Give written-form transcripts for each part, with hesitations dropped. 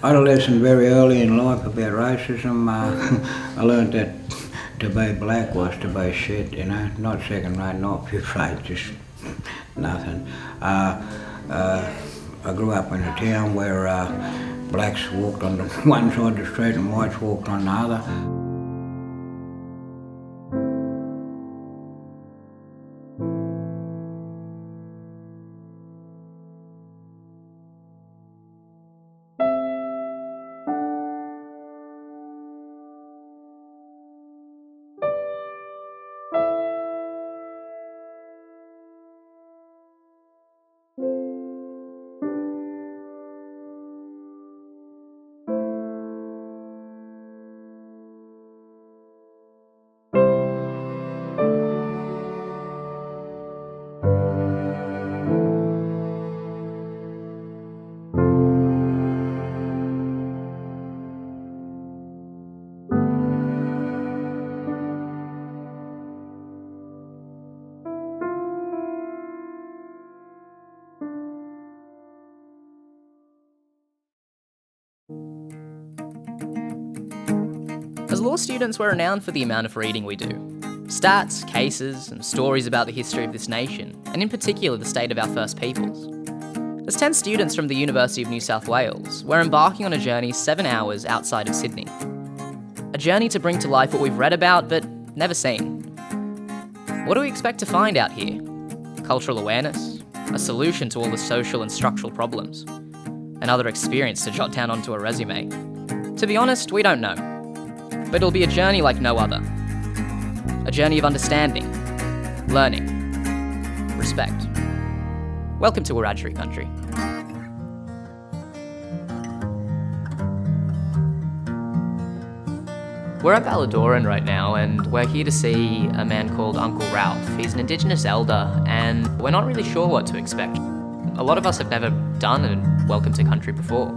I had a lesson very early in life about racism. I learned that to be black was to be shit, you know, not second rate, not fifth rate, just nothing. I grew up in a town where blacks walked on the one side of the street and whites walked on the other. As law students, we're renowned for the amount of reading we do. Stats, cases, and stories about the history of this nation, and in particular the state of our First Peoples. As 10 students from the University of New South Wales, we're embarking on a journey 7 hours outside of Sydney. A journey to bring to life what we've read about but never seen. What do we expect to find out here? Cultural awareness? A solution to all the social and structural problems? Another experience to jot down onto a resume? To be honest, we don't know. But it'll be a journey like no other. A journey of understanding, learning, respect. Welcome to Wiradjuri country. We're at Balladoran right now, and we're here to see a man called Uncle Ralph. He's an Indigenous elder, and we're not really sure what to expect. A lot of us have never done a Welcome to Country before.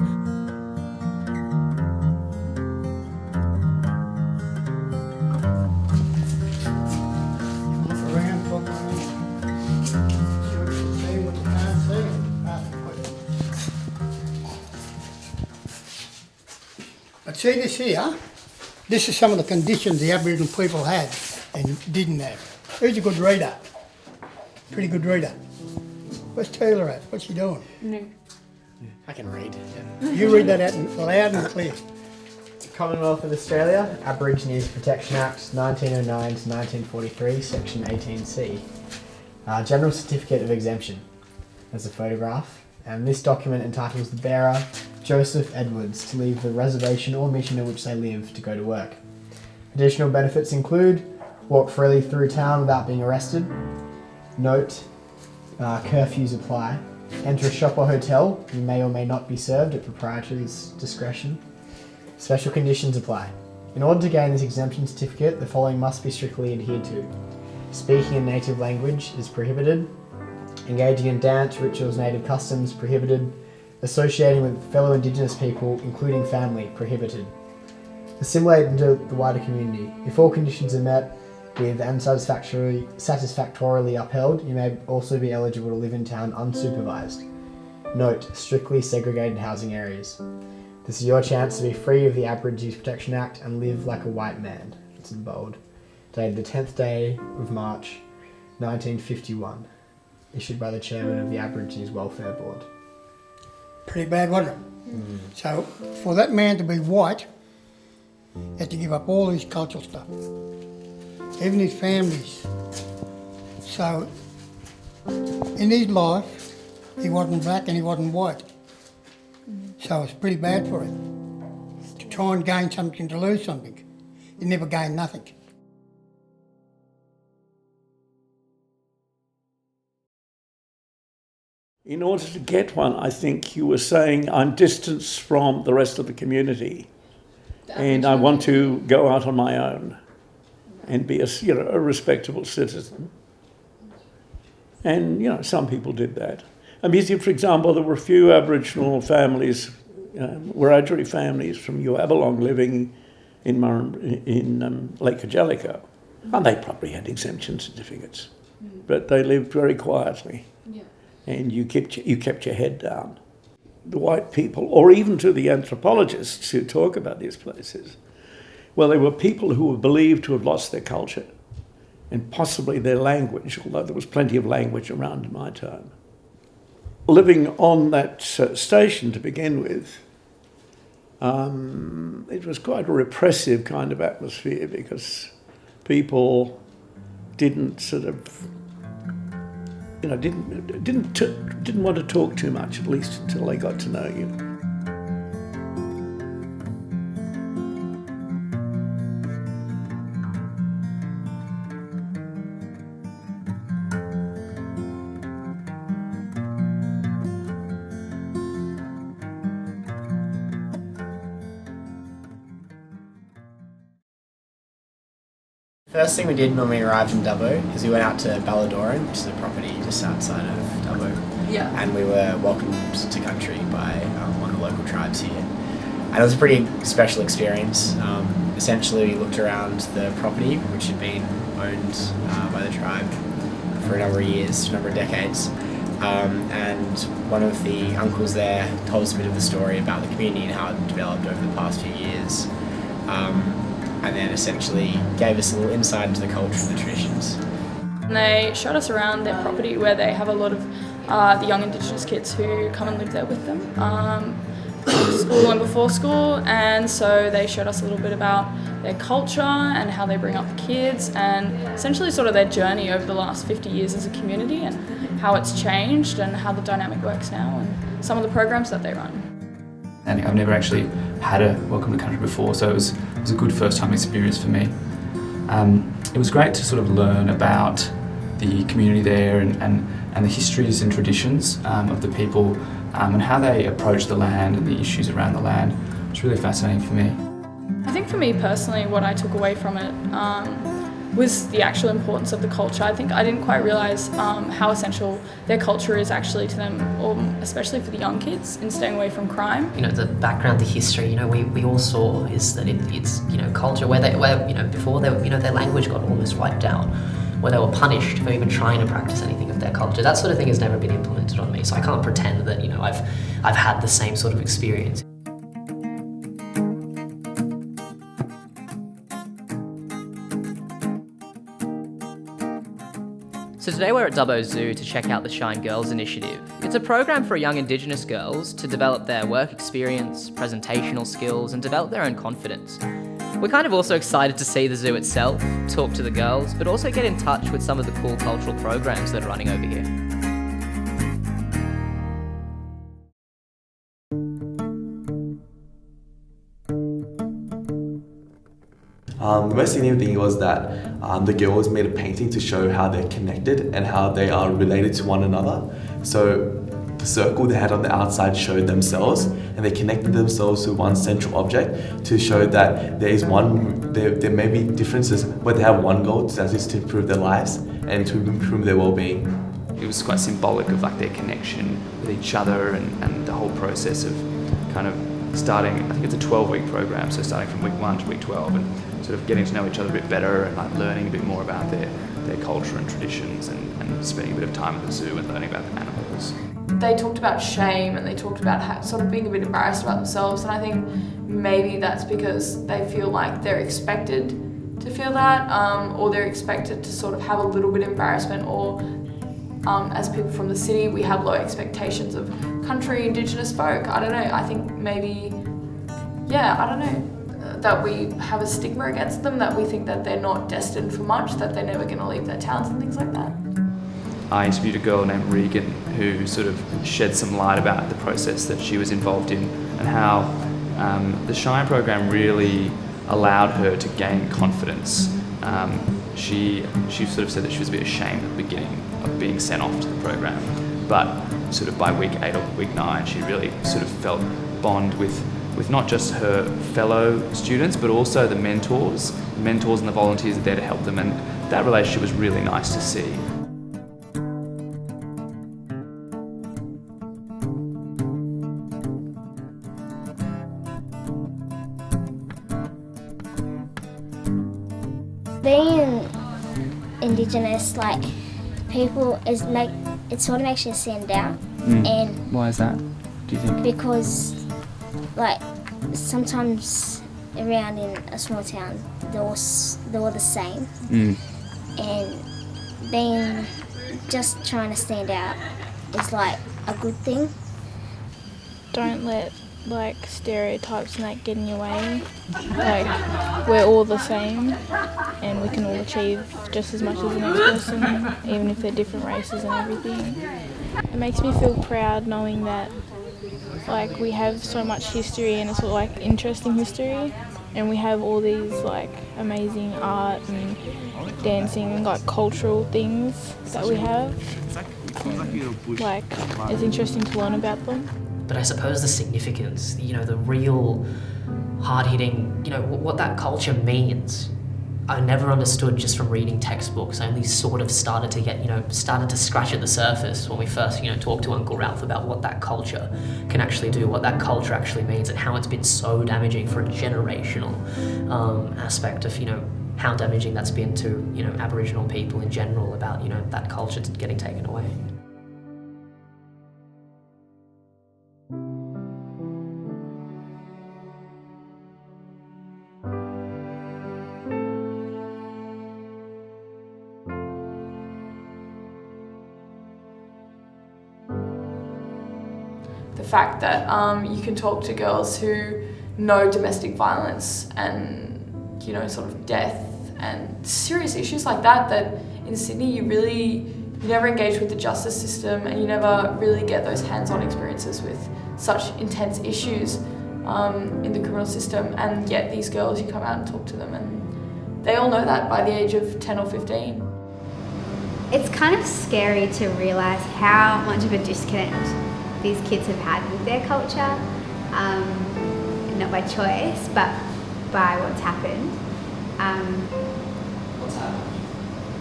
But see this here, this is some of the conditions the Aboriginal people had and didn't have. Who's a good reader? Pretty good reader. Where's Teela at? What's she doing? No. I can read. You read that out loud and clear. Commonwealth of Australia, Aborigines Protection Act 1909 to 1943, Section 18C. General Certificate of Exemption. There's a photograph, and this document entitles the bearer, Joseph Edwards, to leave the reservation or mission in which they live to go to work. Additional benefits include walk freely through town without being arrested. Note, curfews apply. Enter a shop or hotel. You may or may not be served at proprietor's discretion. Special conditions apply. In order to gain this exemption certificate, the following must be strictly adhered to. Speaking a native language is prohibited. Engaging in dance, rituals, native customs prohibited. Associating with fellow Indigenous people, including family, prohibited. Assimilate into the wider community. If all conditions are met with and satisfactorily upheld, you may also be eligible to live in town unsupervised. Note, strictly segregated housing areas. This is your chance to be free of the Aborigines Protection Act and live like a white man. It's in bold. Dated the 10th day of March, 1951. Issued by the chairman of the Aborigines Welfare Board. Pretty bad, wasn't it? So for that man to be white, he had to give up all his cultural stuff, even his families. So in his life, he wasn't black and he wasn't white. So it's pretty bad for him. To try and gain something, to lose something. He never gained nothing. In order to get one, I think you were saying, I'm distanced from the rest of the community and I want to go out on my own and be a respectable citizen. And, some people did that. I mean, for example, there were a few Aboriginal families, Wiradjuri families from Uabalong living in Lake Kajalico, and they probably had exemption certificates, but they lived very quietly. And you kept your head down. the white people, or even to the anthropologists who talk about these places, well, they were people who were believed to have lost their culture and possibly their language, although there was plenty of language around in my time. Living on that station to begin with, it was quite a repressive kind of atmosphere because people didn't sort of, didn't want to talk too much, at least until they got to know you. First thing we did when we arrived in Dubbo is we went out to Balladoran, which is a property just outside of Dubbo. Yeah. And we were welcomed to country by one of the local tribes here. And it was a pretty special experience. Essentially, we looked around the property, which had been owned by the tribe for a number of years, a number of decades. And one of the uncles there told us a bit of the story about the community and how it developed over the past few years. And then essentially gave us a little insight into the culture and the traditions. And they showed us around their property where they have a lot of the young Indigenous kids who come and live there with them, after school and before school, and so they showed us a little bit about their culture and how they bring up the kids and essentially sort of their journey over the last 50 years as a community and how it's changed and how the dynamic works now and some of the programs that they run. And I've never actually had a welcome to country before, so it was a good first time experience for me. It was great to sort of learn about the community there and the histories and traditions of the people and how they approach the land and the issues around the land. It's really fascinating for me. I think for me personally, what I took away from it was the actual importance of the culture. I think I didn't quite realise how essential their culture is actually to them, or especially for the young kids, in staying away from crime. The background, the history, we all saw is that it's culture where before their language got almost wiped out, where they were punished for even trying to practice anything of their culture. That sort of thing has never been implemented on me, so I can't pretend that I've had the same sort of experience. So today we're at Dubbo Zoo to check out the Shine Girls initiative. It's a program for young Indigenous girls to develop their work experience, presentational skills, and develop their own confidence. We're kind of also excited to see the zoo itself, talk to the girls, but also get in touch with some of the cool cultural programs that are running over here. The most significant thing was that the girls made a painting to show how they're connected and how they are related to one another. So the circle they had on the outside showed themselves, and they connected themselves to one central object to show that there may be differences, but they have one goal, that is to improve their lives and to improve their well-being. It was quite symbolic of their connection with each other and the whole process of kind of starting. I think it's a 12-week program, so starting from week 1 to week 12 and sort of getting to know each other a bit better and learning a bit more about their culture and traditions and spending a bit of time at the zoo and learning about the animals. They talked about shame and they talked about sort of being a bit embarrassed about themselves, and I think maybe that's because they feel like they're expected to feel that, or they're expected to sort of have a little bit of embarrassment, or as people from the city, we have low expectations of country Indigenous folk. I don't know, I think maybe, that we have a stigma against them, that we think that they're not destined for much, that they're never going to leave their towns and things like that. I interviewed a girl named Reid who sort of shed some light about the process that she was involved in and how the Shine program really allowed her to gain confidence. She sort of said that she was a bit ashamed at the beginning of being sent off to the program, but sort of by week 8 or week 9 she really sort of felt bond with not just her fellow students but also the mentors and the volunteers are there to help them, and that relationship was really nice to see. Being Indigenous, people, it sort of makes you stand down. And why is that? do you think? Because, like, sometimes around in a small town, they're all the same. And being just trying to stand out is like a good thing. Don't let like stereotypes and that get in your way. Like, we're all the same and we can all achieve just as much as the next person, even if they're different races and everything. It makes me feel proud knowing that like we have so much history, and it's like interesting history, and we have all these like amazing art and dancing and like cultural things that we have. Like, it's interesting to learn about them. But I suppose the significance, the real hard-hitting, what that culture means, I never understood just from reading textbooks. I only sort of started to scratch at the surface when we first, talked to Uncle Ralph about what that culture can actually do, what that culture actually means, and how it's been so damaging for a generational aspect of, how damaging that's been to, Aboriginal people in general about, that culture getting taken away. The fact that you can talk to girls who know domestic violence and, sort of death and serious issues like that, that in Sydney you never engage with the justice system, and you never really get those hands-on experiences with such intense issues in the criminal system, and yet these girls, you come out and talk to them and they all know that by the age of 10 or 15. It's kind of scary to realise how much of a disconnect these kids have had with their culture, not by choice, but by what's happened. What's happened?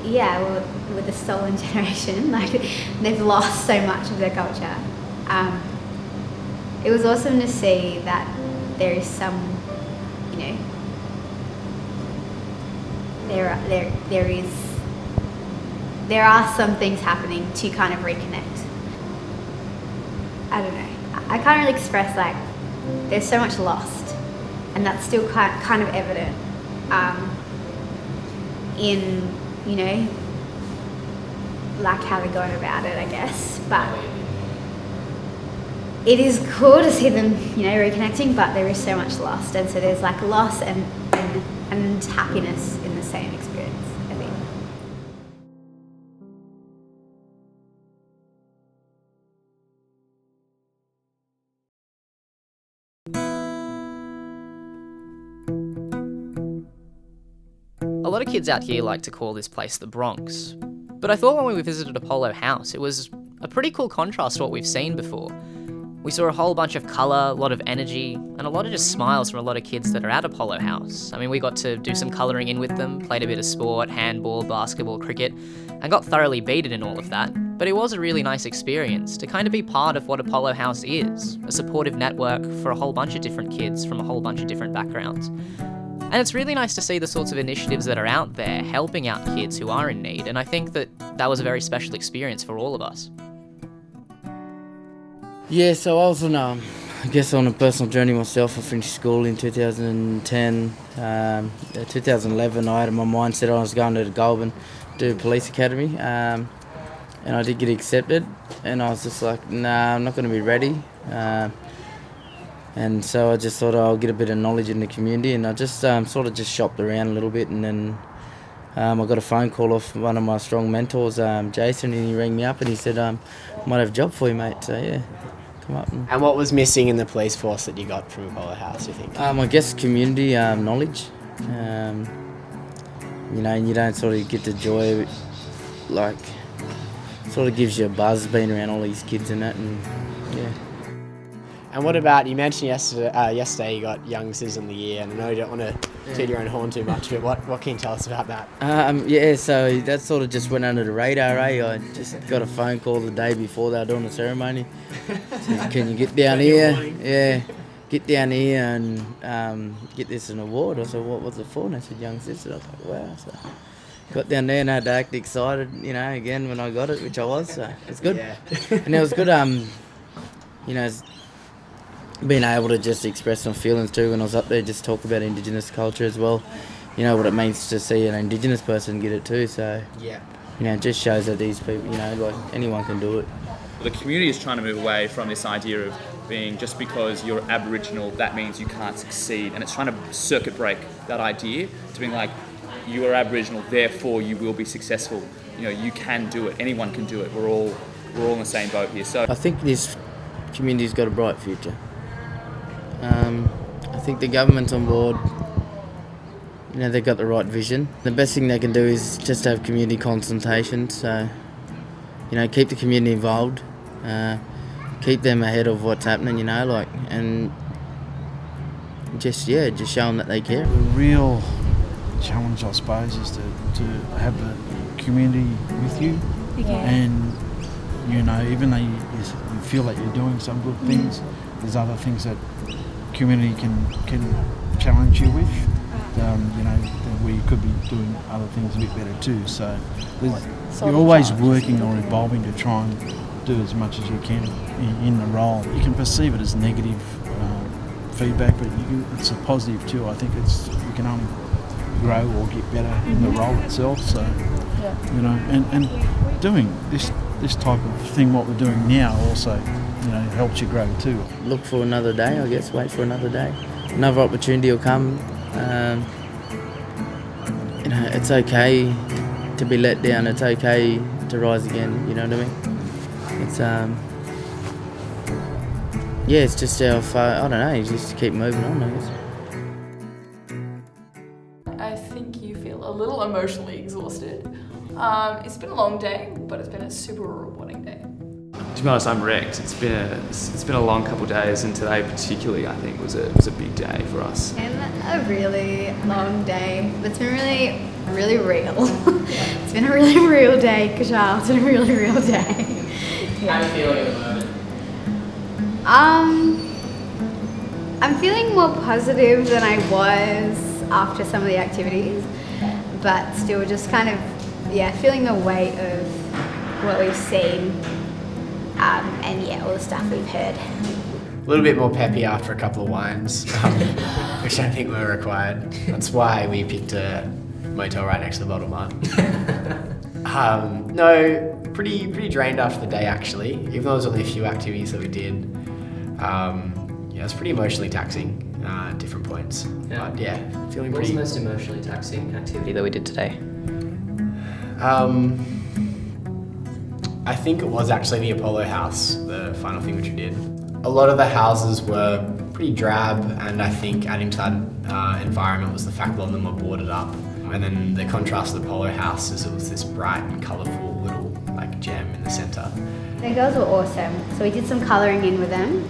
Yeah, well, with the stolen generation, like, they've lost so much of their culture. It was awesome to see that there is some, there are some things happening to kind of reconnect. I don't know. I can't really express, like, there's so much lost, and that's still kind of evident in, like how they're going about it, I guess. But it is cool to see them, reconnecting, but there is so much lost, and so there's like loss and happiness in the same experience, I think. A lot of kids out here like to call this place the Bronx, but I thought when we visited Apollo House, it was a pretty cool contrast to what we've seen before. We saw a whole bunch of colour, a lot of energy, and a lot of just smiles from a lot of kids that are at Apollo House. I mean, we got to do some colouring in with them, played a bit of sport, handball, basketball, cricket, and got thoroughly beaten in all of that. But it was a really nice experience to kind of be part of what Apollo House is, a supportive network for a whole bunch of different kids from a whole bunch of different backgrounds. And it's really nice to see the sorts of initiatives that are out there helping out kids who are in need, and I think that was a very special experience for all of us. Yeah, so I was on a personal journey myself. I finished school in 2010. 2011, I had in my mindset I was going to the Goulburn, do a police academy, and I did get accepted, and I was just like, nah, I'm not going to be ready. And so I just thought I'll get a bit of knowledge in the community, and I just sort of just shopped around a little bit, and then I got a phone call off one of my strong mentors, Jason, and he rang me up and he said, might have a job for you, mate. So yeah, come up. And what was missing in the police force that you got from Apollo House, do you think? I guess community knowledge. And you don't sort of get the joy, like, sort of gives you a buzz being around all these kids and that, and yeah. And what about, you mentioned yesterday you got Young Citizen of the Year, and I know you don't want to toot your own horn too much, but what can you tell us about that? Yeah, so that sort of just went under the radar, I just got a phone call the day before they were doing the ceremony. Said, can you get down here? Yeah, get down here and get this an award. I said, what was it for? And they said, Young Citizen. I was like, wow. So got down there and I had to act excited, again when I got it, which I was, so it's good. Yeah. And it was good, being able to just express some feelings too when I was up there, just talk about Indigenous culture as well. You know what it means to see an Indigenous person get it too. So Yeah. you know, it just shows that these people, you know, like anyone can do it. The community is trying to move away from this idea of being just because you're Aboriginal, that means you can't succeed. And it's trying to circuit break that idea to being like, you are Aboriginal, therefore you will be successful. You know, you can do it. Anyone can do it. We're all in the same boat here. So I think this community's got a bright future. I think the government's on board. You know, they've got the right vision. The best thing they can do is just have community consultations. So, you know, keep the community involved. Keep them ahead of what's happening, you know, like, and just show them that they care. The real challenge, I suppose, is to have the community with you. Okay. And, you know, even though you feel that you're doing some good things, there's other things that community can challenge you with. You know, where you could be doing other things a bit better too. So you're always working or evolving to try and do as much as you can in the role. You can perceive it as negative feedback, but it's a positive too. I think you can only grow or get better in the role itself. So you know, and doing this type of thing, what we're doing now, also, you know, helps you grow too. Look for another day, I guess. Wait for another day. Another opportunity will come. You know, it's okay to be let down. It's okay to rise again. You know what I mean? It's it's just how far. I don't know. You just keep moving on, I guess. I think you feel a little emotionally exhausted. It's been a long day, but it's been a super rewarding day. to be honest, I'm wrecked. It's been a long couple of days, and today particularly, I think, was a big day for us. It's been a really long day. It's been really, really real. It's been a really real day, Khushaal. It's been a really real day. How are you feeling at the moment? I'm feeling more positive than I was after some of the activities, but still just kind of, feeling the weight of what we've seen and all the stuff we've heard. A little bit more peppy after a couple of wines, which I think were required. That's why we picked a motel right next to the Bottle Mart. No, pretty drained after the day actually, even though there was only a few activities that we did. It's pretty emotionally taxing at different points. Yeah. But feeling What was pretty... the most emotionally taxing activity that we did today? I think it was actually the Apollo house, the final thing which we did. A lot of the houses were pretty drab, and I think adding to that environment was the fact that a lot of them were boarded up. And then the contrast of the Apollo house is it was this bright and colourful little gem in the centre. The girls were awesome. So we did some colouring in with them,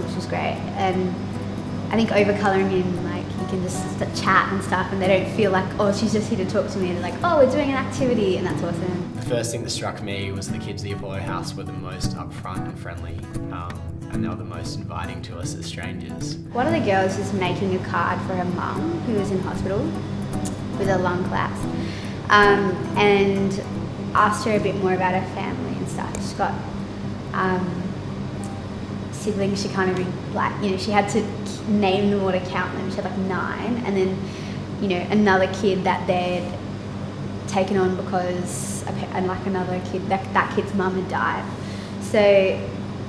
which was great. And I think over colouring in, you can just chat and stuff, and they don't feel like, oh, she's just here to talk to me. They're like, oh, we're doing an activity, and that's awesome. The first thing that struck me was the kids at the Apollo house were the most upfront and friendly, and they were the most inviting to us as strangers. One of the girls was making a card for her mum, who was in hospital with a lung collapse, and asked her a bit more about her family and stuff. She's got siblings. She kind of she had to name them or to count them. She had 9, and then another kid that they'd taken on because another kid that kid's mum had died. So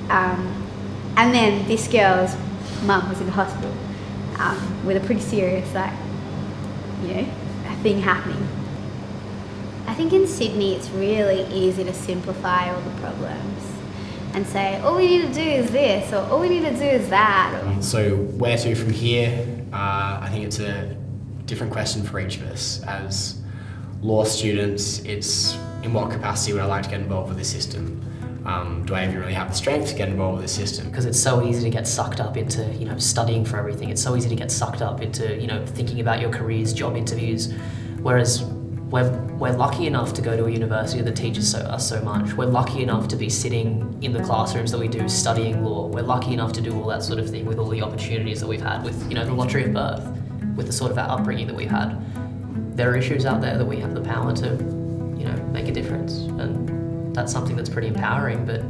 and then this girl's mum was in the hospital with a pretty serious thing happening. I think in Sydney it's really easy to simplify all the problems and say, all we need to do is this, or all we need to do is that. So where to from here? I think it's a different question for each of us. As law students, it's in what capacity would I like to get involved with the system? Do I even really have the strength to get involved with the system? Because it's so easy to get sucked up into, studying for everything. It's so easy to get sucked up into, thinking about your careers, job interviews. Whereas we're lucky enough to go to a university that teaches us so much. We're lucky enough to be sitting in the classrooms that we do studying law. We're lucky enough to do all that sort of thing with all the opportunities that we've had with, the lottery of birth, with the sort of upbringing that we've had. There are issues out there that we have the power to, make a difference. And that's something that's pretty empowering, but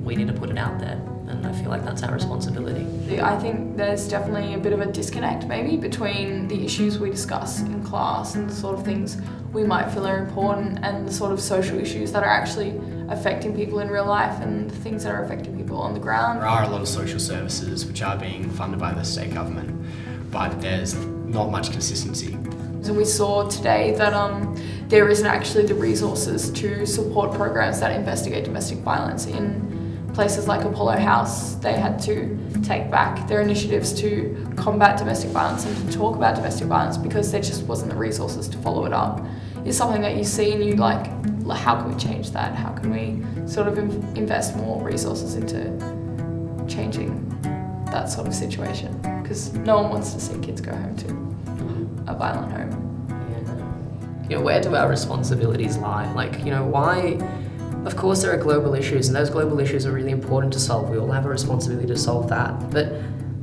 we need to put it out there. and I feel like that's our responsibility. I think there's definitely a bit of a disconnect maybe between the issues we discuss in class and the sort of things we might feel are important and the sort of social issues that are actually affecting people in real life and the things that are affecting people on the ground. There are a lot of social services which are being funded by the state government, but there's not much consistency. And we saw today that there isn't actually the resources to support programs that investigate domestic violence. In places like Apollo House, they had to take back their initiatives to combat domestic violence and to talk about domestic violence because there just wasn't the resources to follow it up. It's something that you see and you like, how can we change that? How can we sort of invest more resources into changing that sort of situation? Because no one wants to see kids go home to a violent home. You know, where do our responsibilities lie? Like, you know, why? Of course there are global issues, and those global issues are really important to solve. We all have a responsibility to solve that. But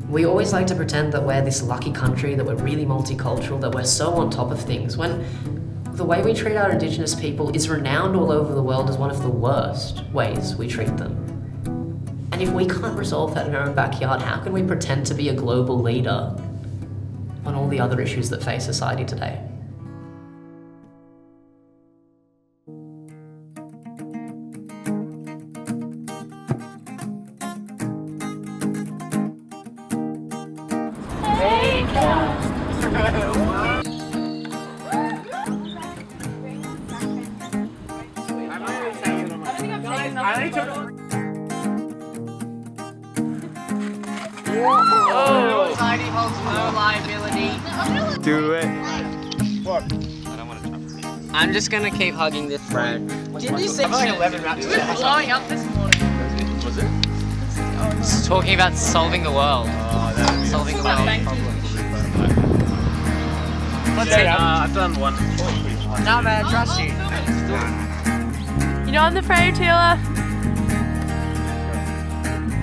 we always like to pretend that we're this lucky country, that we're really multicultural, that we're so on top of things, when the way we treat our Indigenous people is renowned all over the world as one of the worst ways we treat them. And if we can't resolve that in our own backyard, how can we pretend to be a global leader on all the other issues that face society today? Society holds no liability. Do it. What? I don't want to jump. I'm just gonna keep hugging this friend. Didn't you see? I've only 11 It was blowing up this morning. Was it? It's talking about solving the world. Oh, that would be solving the world problem. What's it? I've done one. No man, I trust you. You know I'm the prey, Teela.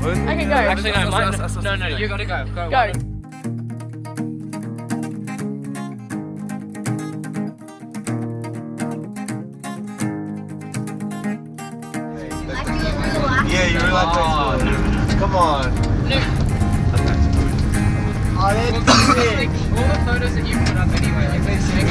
I can go. Actually, no, no, you gotta go. Go. Yeah, you really like that. Come on. Oh, that's sick. All the photos that you put up anyway, like they're sick.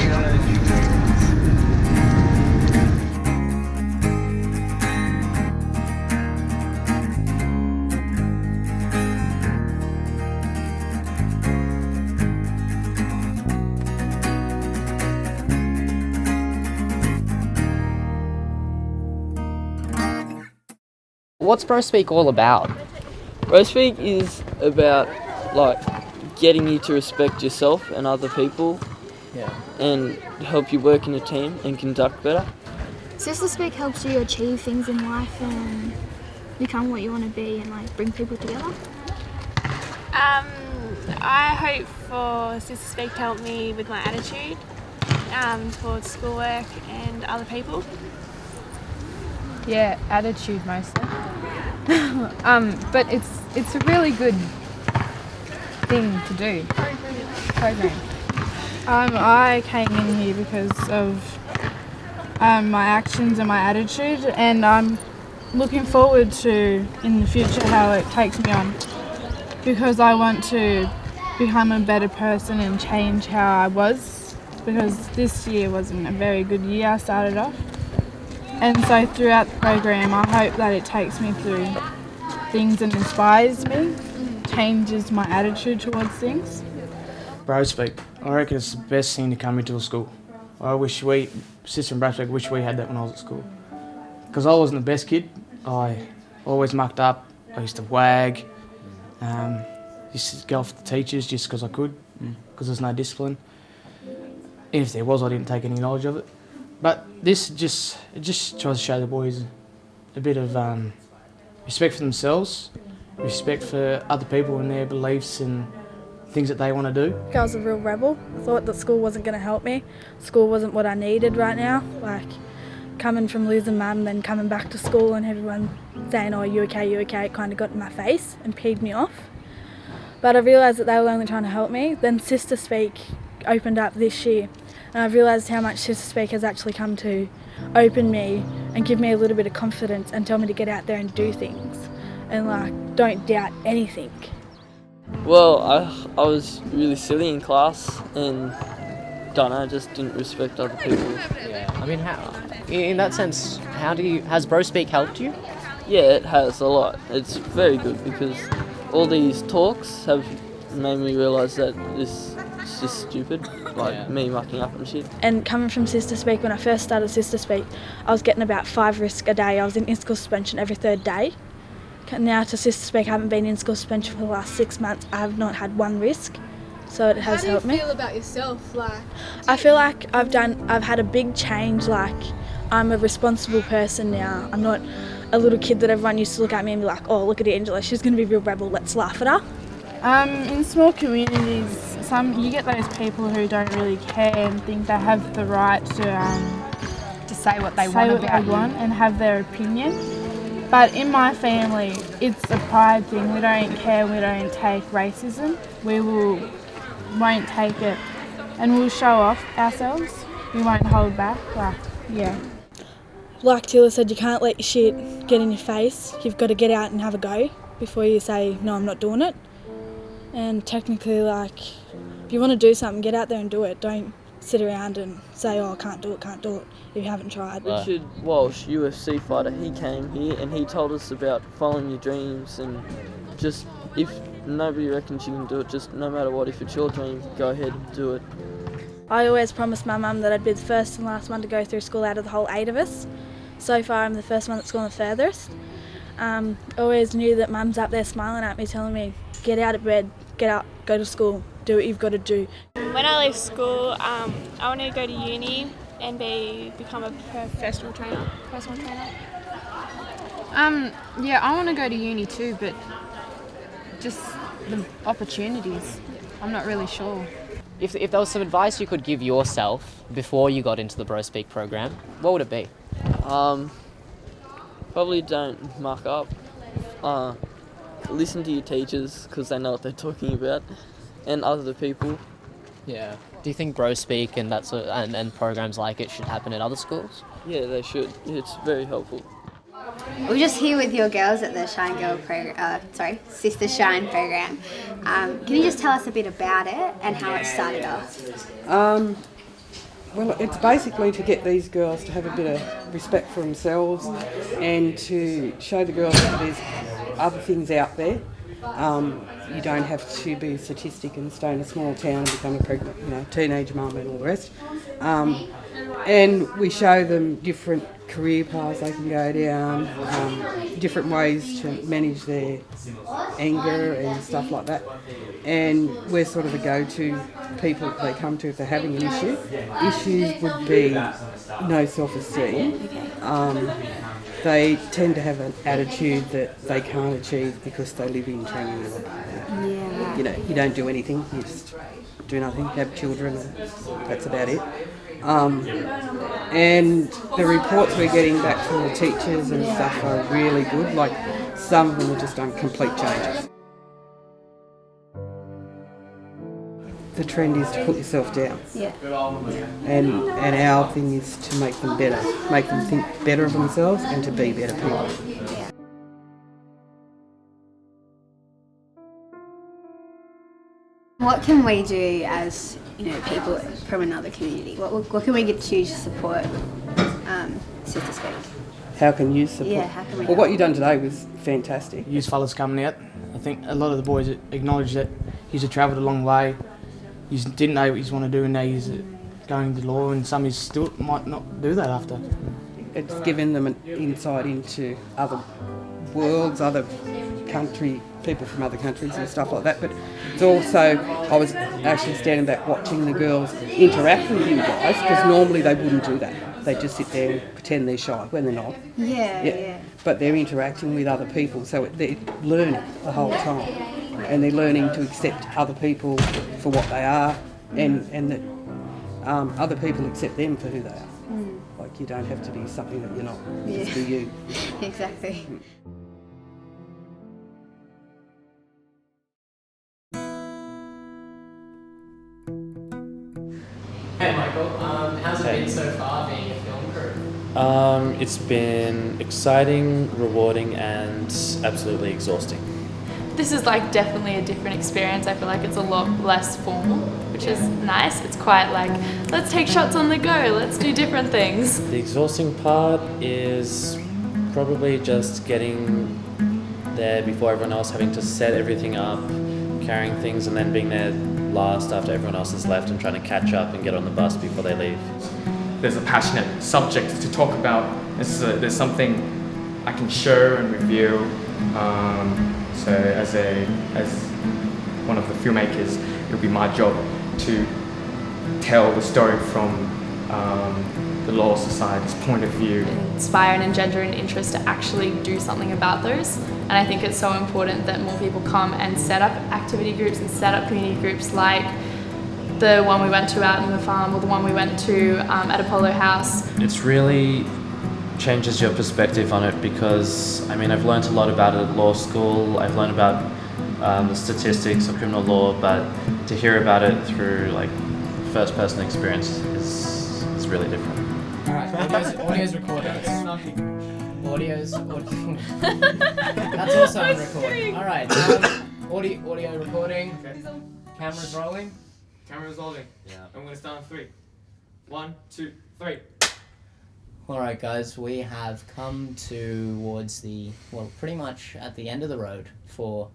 What's Bro Speak all about? Bro Speak is about like getting you to respect yourself and other people, and help you work in a team and conduct better. Sister Speak helps you achieve things in life and become what you want to be and like bring people together. I hope for Sister Speak to help me with my attitude towards schoolwork and other people. Yeah, attitude mostly. But it's a really good thing to do. Program. I came in here because of my actions and my attitude, and I'm looking forward to in the future how it takes me on, because I want to become a better person and change how I was, because this year wasn't a very good year I started off. And so throughout the program, I hope that it takes me through things and inspires me, changes my attitude towards things. Bro Speak, I reckon it's the best thing to come into a school. I wish Sister and Bro Speak, wish we had that when I was at school. Because I wasn't the best kid. I always mucked up. I used to wag. Used to go off the teachers just because I could, because there's no discipline. And if there was, I didn't take any knowledge of it. But this just tries to show the boys a bit of respect for themselves, respect for other people and their beliefs and things that they want to do. I was a real rebel. Thought that school wasn't going to help me. School wasn't what I needed right now. Like coming from losing mum and then coming back to school and everyone saying, "Oh, you okay, it kind of got in my face and peed me off. But I realised that they were only trying to help me. Then Sister Speak opened up this year. And I've realised how much Sister Speak has actually come to open me and give me a little bit of confidence and tell me to get out there and do things. and like don't doubt anything. Well, I was really silly in class and I just didn't respect other people. Yeah, I mean, how, in that sense, has Bro Speak helped you? Yeah, it has a lot. It's very good because all these talks have made me realise that this is just stupid, like me mucking up and shit. And coming from Sister Speak, when I first started Sister Speak, I was getting about 5 risks a day. I was in school suspension every 3rd day. Now to Sister Speak, I haven't been in school suspension for the last 6 months. I have not had 1 risk, so it has helped me. How do you feel about yourself? Like, I feel like I've had a big change. Like, I'm a responsible person now. I'm not a little kid that everyone used to look at me and be like, oh, look at Angela, she's going to be a real rebel, let's laugh at her. In small communities, you get those people who don't really care and think they have the right to say what they want about you. And have their opinion. But in my family, it's a pride thing. We don't care, we don't take racism. We won't take it, and we'll show off ourselves. We won't hold back, Like Teela said, you can't let your shit get in your face. You've got to get out and have a go before you say, no, I'm not doing it. And technically, like, if you want to do something, get out there and do it. Don't sit around and say, oh, I can't do it, if you haven't tried. Richard Walsh, UFC fighter, he came here and he told us about following your dreams and just, if nobody reckons you can do it, just no matter what, if it's your dream, go ahead and do it. I always promised my mum that I'd be the first and last one to go through school out of the whole 8 of us. So far, I'm the first one that's gone the furthest. Always knew that mum's up there smiling at me, telling me, get out of bed, get up, go to school, do what you've got to do. When I leave school, I want to go to uni and become a personal trainer. Yeah, I want to go to uni too, but just the opportunities, I'm not really sure. If there was some advice you could give yourself before you got into the Bro Speak program, what would it be? Probably don't muck up. Listen to your teachers because they know what they're talking about, and other people. Yeah. Do you think Bro Speak and and programs like it should happen at other schools? Yeah, they should. It's very helpful. We're just here with your girls at the Shine Girl program. Sister Shine program. Can you just tell us a bit about it and how it started off? Well, it's basically to get these girls to have a bit of respect for themselves and to show the girls that there's other things out there. You don't have to be a statistic and stay in a small town and become a pregnant, teenage mum and all the rest. And we show them different career paths they can go down, different ways to manage their anger and stuff like that. And we're sort of the go-to people they come to if they're having an issue. Issues would be no self-esteem. They tend to have an attitude that they can't achieve because they live in Trangior. Yeah. You don't do anything, you just do nothing, have children, and that's about it. And the reports we're getting back from the teachers and stuff are really good. Like, some of them have just done complete changes. The trend is to put yourself down. Yeah. And our thing is to make them better, make them think better of themselves and to be better people. Yeah. What can we do as people from another community? What can we do to support Sister Speak? How can you support? Yeah, how can we? Well, what you've done today was fantastic. Youth fellas coming out. I think a lot of the boys acknowledge that he's travelled a long way. He didn't know what he's want to do, and now he's going to law, and some still might not do that after. It's given them an insight into other worlds, other people from other countries and stuff like that. But it's also, I was actually standing back watching the girls interact with you guys, because normally they wouldn't do that. They just sit there and pretend they're shy when they're not. Yeah. But they're interacting with other people, so they're learning the whole time. And they're learning to accept other people for what they are, and that other people accept them for who they are. Like, you don't have to be something that you're not. Just be you. Exactly. Hey Michael, how's it been so far being a film crew? It's been exciting, rewarding, and absolutely exhausting. This is like definitely a different experience. I feel like it's a lot less formal, which is nice. It's quite like, let's take shots on the go, let's do different things. The exhausting part is probably just getting there before everyone else, having to set everything up, carrying things, and then being there last after everyone else has left and trying to catch up and get on the bus before they leave. There's a passionate subject to talk about. There's something I can show and reveal. So as one of the filmmakers, it would be my job to tell the story from the Law Society's point of view. Inspire and engender an interest to actually do something about those. And I think it's so important that more people come and set up activity groups and set up community groups like the one we went to out in the farm or the one we went to at Apollo House. It's really changes your perspective on it because, I mean, I've learned a lot about it at law school. I've learned about the statistics of criminal law, but to hear about it through like first-person experience is really different. All right, audio's recording. Audio's that's also on recording. All right, audio recording. Okay. Cameras rolling. Camera's rolling. Yeah. I'm gonna start on 3. 1, 2, 3. Alright guys, we have come towards pretty much at the end of the road for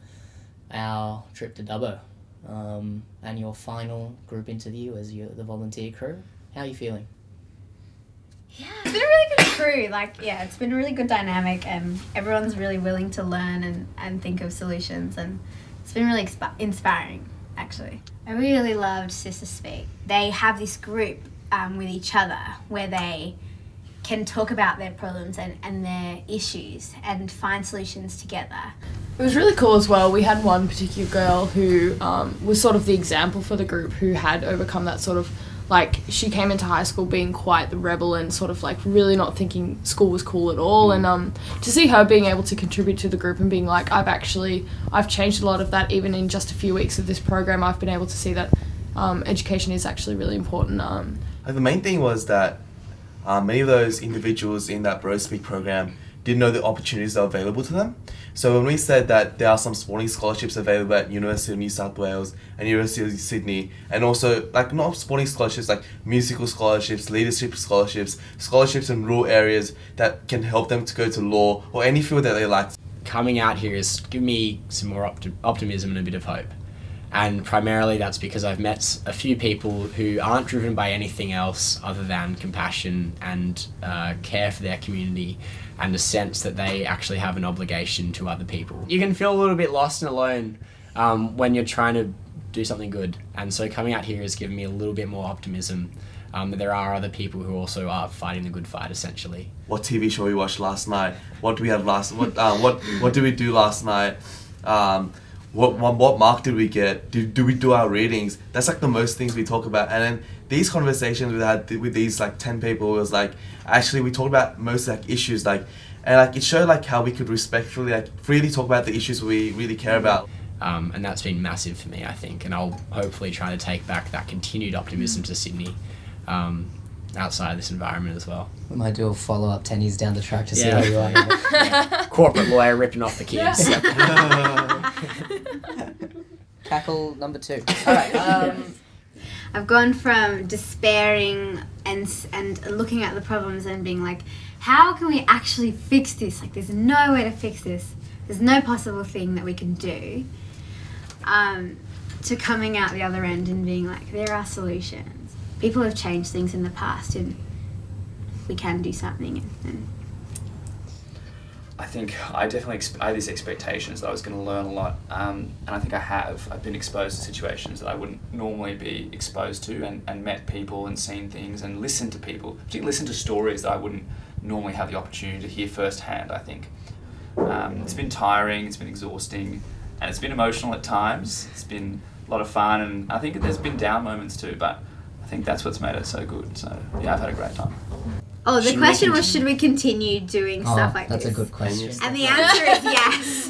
our trip to Dubbo. And your final group interview as the volunteer crew. How are you feeling? Yeah, it's been a really good crew. It's been a really good dynamic and everyone's really willing to learn and think of solutions, and it's been really inspiring, actually. I really loved Sister Speak. They have this group with each other where they can talk about their problems and their issues and find solutions together. It was really cool as well. We had one particular girl who was sort of the example for the group who had overcome that sort of, like, she came into high school being quite the rebel and sort of like really not thinking school was cool at all. And to see her being able to contribute to the group and being like, I've changed a lot of that even in just a few weeks of this program. I've been able to see that education is actually really important. The main thing was that many of those individuals in that Bro Speak program didn't know the opportunities that are available to them. So when we said that there are some sporting scholarships available at University of New South Wales and University of Sydney, and also like not sporting scholarships, like musical scholarships, leadership scholarships, scholarships in rural areas that can help them to go to law or any field that they like. Coming out here has given me some more optimism and a bit of hope. And primarily that's because I've met a few people who aren't driven by anything else other than compassion and care for their community and a sense that they actually have an obligation to other people. You can feel a little bit lost and alone when you're trying to do something good. And so coming out here has given me a little bit more optimism that there are other people who also are fighting the good fight, essentially. What TV show we watched last night? What did we have what did we do last night? What mark did we get? Do we do our readings? That's like the most things we talk about. And then these conversations we had with these like 10 people was like, actually we talked about most like issues and it showed like how we could respectfully freely talk about the issues we really care about. And that's been massive for me, I think. And I'll hopefully try to take back that continued optimism to Sydney outside of this environment as well. We might do a follow-up 10 years down the track to see how you are. Yeah. Corporate lawyer ripping off the kids. Tackle number 2. All right. I've gone from despairing and looking at the problems and being like, how can we actually fix this? Like, there's no way to fix this. There's no possible thing that we can do. To coming out the other end and being like, there are solutions. People have changed things in the past and we can do something. And I think I definitely had these expectations that I was going to learn a lot, and I think I have. I've been exposed to situations that I wouldn't normally be exposed to, and met people and seen things and listened to people, particularly listened to stories that I wouldn't normally have the opportunity to hear firsthand, I think. It's been tiring, it's been exhausting, and it's been emotional at times. It's been a lot of fun, and I think there's been down moments too, but I think that's what's made it so good. So yeah, I've had a great time. Oh, the question was, should we continue doing stuff like this? That's a good question. And the answer is yes.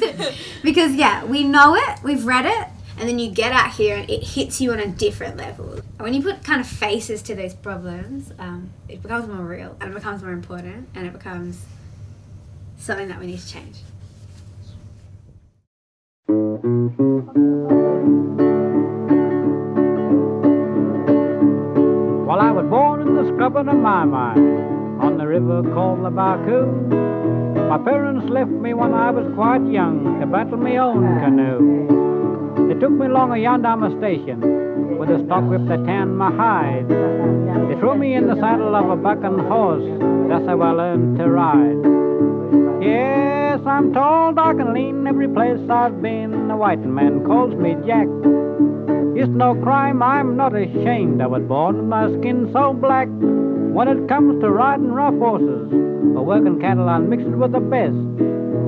Because, yeah, we know it, we've read it, And then you get out here and it hits you on a different level. And when you put kind of faces to these problems, it becomes more real and it becomes more important and it becomes something that we need to change. Well, I was born in the scrubbing of my mind, on the river called the Barcoo. My parents left me when I was quite young to battle my own canoe. They took me along a Yindyamarra station with a stock whip that tanned my hide. They threw me in the saddle of a bucking horse, that's how I learned to ride. Yes, I'm tall, dark and lean, every place I've been, the white man calls me Jack. It's no crime, I'm not ashamed, I was born with my skin so black. When it comes to riding rough horses, or working cattle, I'm mixed with the best.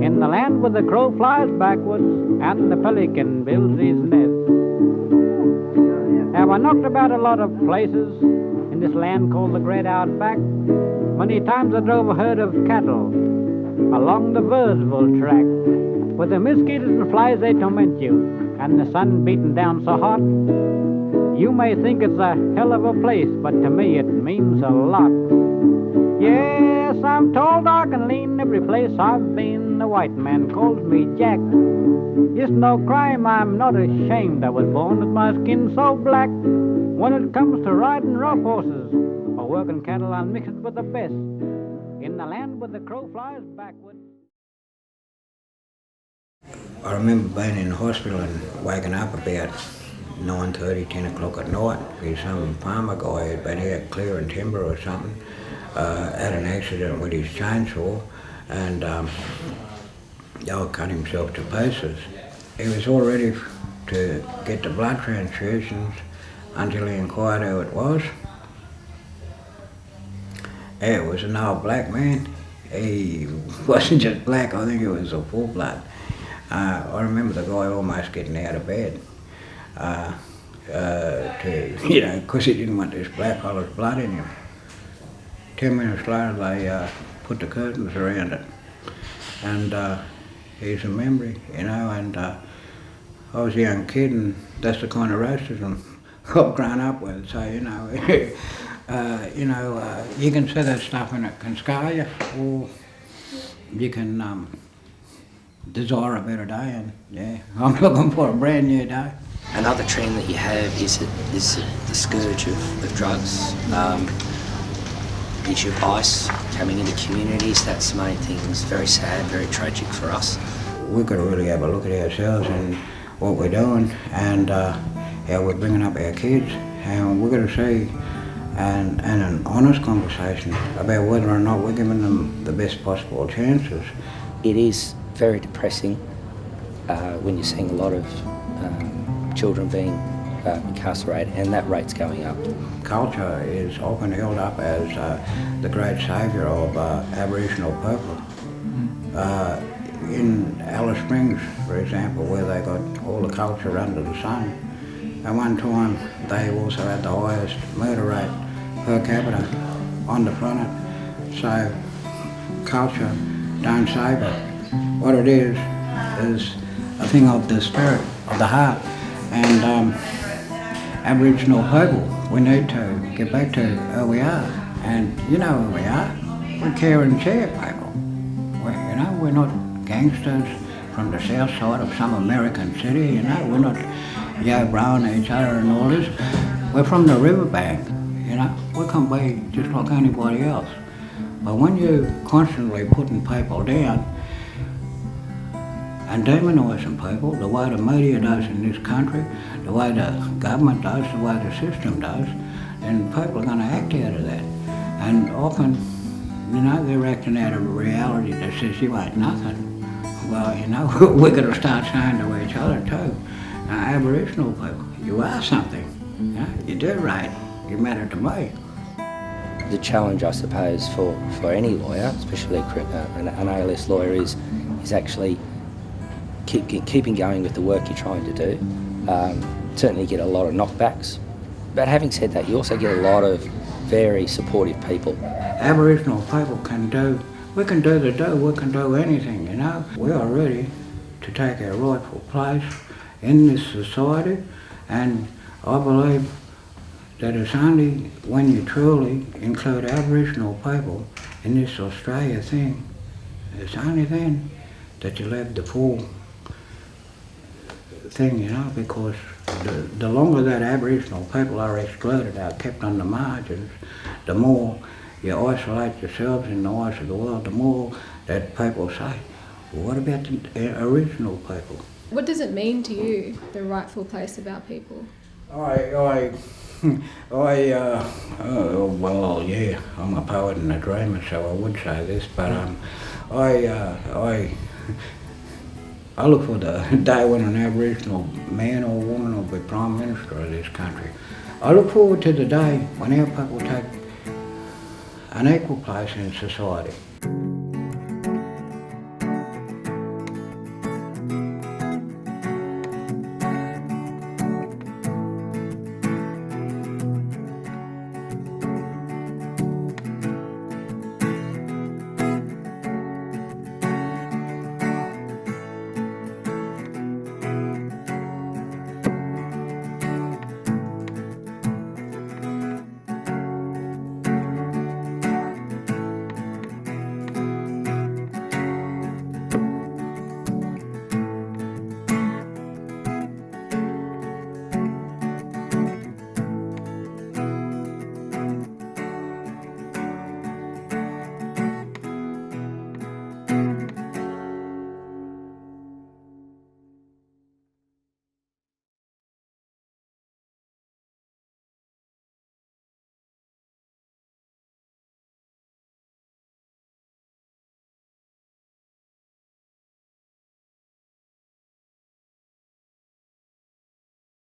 In the land where the crow flies backwards, and the pelican builds his nest. Now I knocked about a lot of places, in this land called the Great Outback. Many times I drove a herd of cattle, along the Wursville track. With the mosquitoes and flies they torment you, and the sun beating down so hot. You may think it's a hell of a place, but to me it means a lot. Yes, I'm tall, dark and lean, every place I've been, the white man calls me Jack. It's no crime, I'm not ashamed, I was born with my skin so black. When it comes to riding rough horses, or working cattle, I'm mixed with the best. In the land where the crow flies backwards. I remember being in the hospital and waking up about 9:30, 10 o'clock at night because some farmer guy had been out clearing timber or something, had an accident with his chainsaw and cut himself to pieces. He was all ready to get the blood transfusions until he inquired who it was. It was an old black man. He wasn't just black, I think he was a full blood. I remember the guy almost getting out of bed. Because he didn't want this black fella's blood in him. 10 minutes later they put the curtains around it. And he's a memory, and I was a young kid and that's the kind of racism I've grown up with, so you can say that stuff and it can scar you, or you can desire a better day, and yeah, I'm looking for a brand new day. Another trend that you have is the scourge of drugs. The issue of ice coming into communities, that's the main thing. It's very sad, very tragic for us. We've got to really have a look at ourselves and what we're doing and how we're bringing up our kids, and we've got to see and an honest conversation about whether or not we're giving them the best possible chances. It is very depressing when you're seeing a lot of children being incarcerated, and that rate's going up. Culture is often held up as the great saviour of Aboriginal people. In Alice Springs, for example, where they got all the culture under the sun, at one time they also had the highest murder rate per capita on the planet. So culture don't save it. What it is a thing of the spirit, of the heart, and Aboriginal people, we need to get back to who we are, and you know who we are. We care and share people. We're not gangsters from the south side of some American city, we're not yo-broing each other and all this. We're from the riverbank, we can be just like anybody else. But when you're constantly putting people down and demonising people, the way the media does in this country, the way the government does, the way the system does, then people are going to act out of that. And often, they're acting out of a reality that says you ain't nothing. Well, we're going to start saying to each other too, Aboriginal people, you are something. You do right. You matter to me. The challenge, I suppose, for any lawyer, especially an ALS lawyer, is actually keeping going with the work you're trying to do. Certainly get a lot of knockbacks. But having said that, you also get a lot of very supportive people. Aboriginal people we can do anything, We are ready to take our rightful place in this society, and I believe that it's only when you truly include Aboriginal people in this Australia thing, it's only then that you'll have the full thing, you know, because the longer that Aboriginal people are excluded, are kept on the margins, the more you isolate yourselves in the eyes of the world, the more that people say, well, what about the original people? What does it mean to you, the rightful place of our people? Well, yeah, I'm a poet and a dreamer, so I would say this, but I look for the day when an Aboriginal man or woman will be Prime Minister of this country. I look forward to the day when our people take an equal place in society.